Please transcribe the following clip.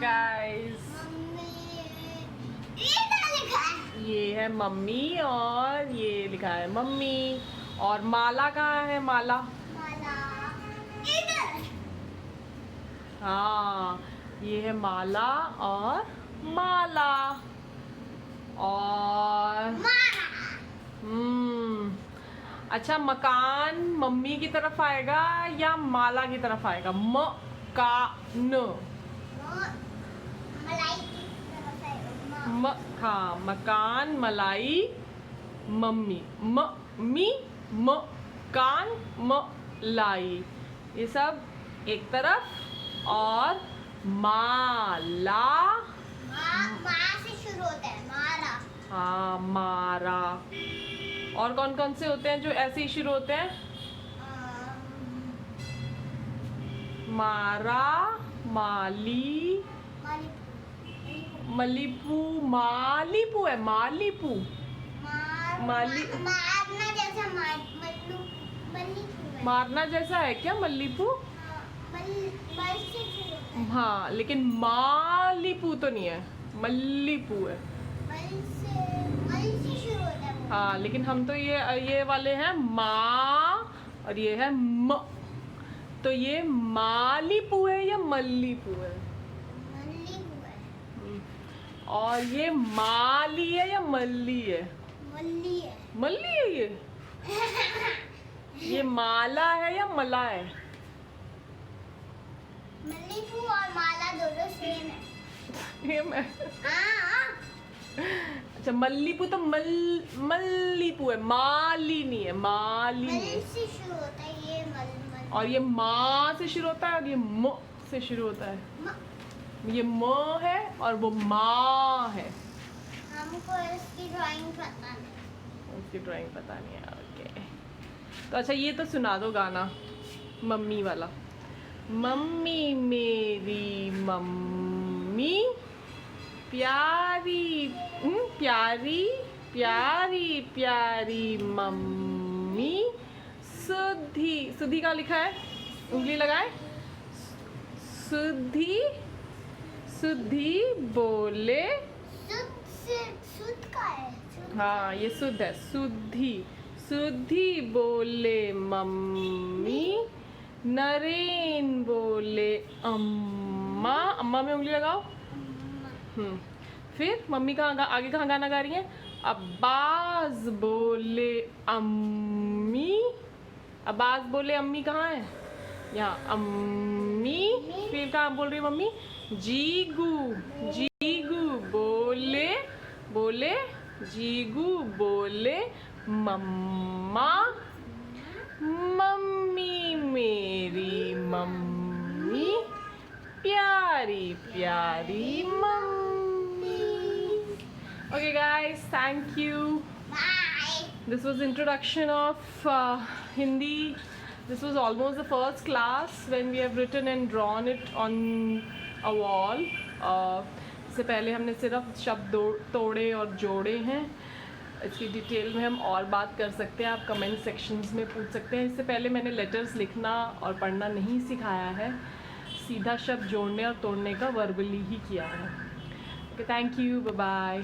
Guys, ये है mummy और ये लिखा है मम्मी। और माला कहाँ है? माला हाँ, ये है माला और माला। और अच्छा, मकान मम्मी की तरफ आएगा या माला की तरफ आएगा? मकान हाँ, मकान मलाई मम्मी मम्मी मकान मलाई, ये सब एक तरफ। और माला माँ से शुरू होता है, मारा। हाँ, मारा। और कौन कौन से होते हैं जो ऐसे ही शुरू होते हैं? मारा, माली, मलीपू, मालीपू है, मालीपू, माली। मारना जैसा मारना जैसा है क्या मल्लीपू? हाँ, लेकिन मालीपू तो नहीं है, मल्लीपू है। हाँ, लेकिन हम तो ये वाले हैं माँ और ये है म, तो ये मालीपू है या मल्लीपू है? और ये माली है या मल्ली है? मल्ली है। मल्ली है ये? ये माला है या मला है? मल्लीपू और माला दोनों सेम है। ये मैं हाँ। अच्छा, मल्लीपू तो मल्लीपू है, माली नहीं है, माली नहीं है। से शुरू होता है ये मल। और ये माँ से शुरू होता है और ये म से शुरू होता है। ये म है और वो माँ है। हमको इसकी ड्राइंग पता नहीं। उसकी ड्राइंग पता नहीं है। ओके, तो अच्छा, ये तो सुना दो गाना मम्मी वाला। मम्मी मेरी मम्मी प्यारी प्यारी प्यारी प्यारी मम्मी, सुधी सुधी का लिखा है, उंगली लगाए, सुधी सुधी बोले। सुध का है। हाँ, ये सुध है, सुधी सुधी बोले मम्मी, नरेन बोले अम्मा। अम्मा में उंगली लगाओ। फिर मम्मी आगे कहाँ गाना गा रही है? अब्बास बोले अम्मी, अब्बास बोले अम्मी कहाँ है? यहाँ अम्मी। फिर कहाँ बोल रही है मम्मी? जीगू जीगू बोले बोले जीगू बोले मम्मा, मम्मी मेरी मम्मी प्यारी प्यारी mummy. Okay guys, thank you. Bye. This was introduction of Hindi. This was almost the first class when we have written and drawn it on a wall. इससे पहले हमने सिर्फ शब्द तोड़े और जोड़े हैं। इसकी डिटेल में हम और बात कर सकते हैं, आप कमेंट सेक्शंस में पूछ सकते हैं। इससे पहले मैंने लेटर्स लिखना और पढ़ना नहीं सिखाया है, सीधा शब्द जोड़ने और तोड़ने का वर्बली ही किया है। Okay, thank you, bye bye.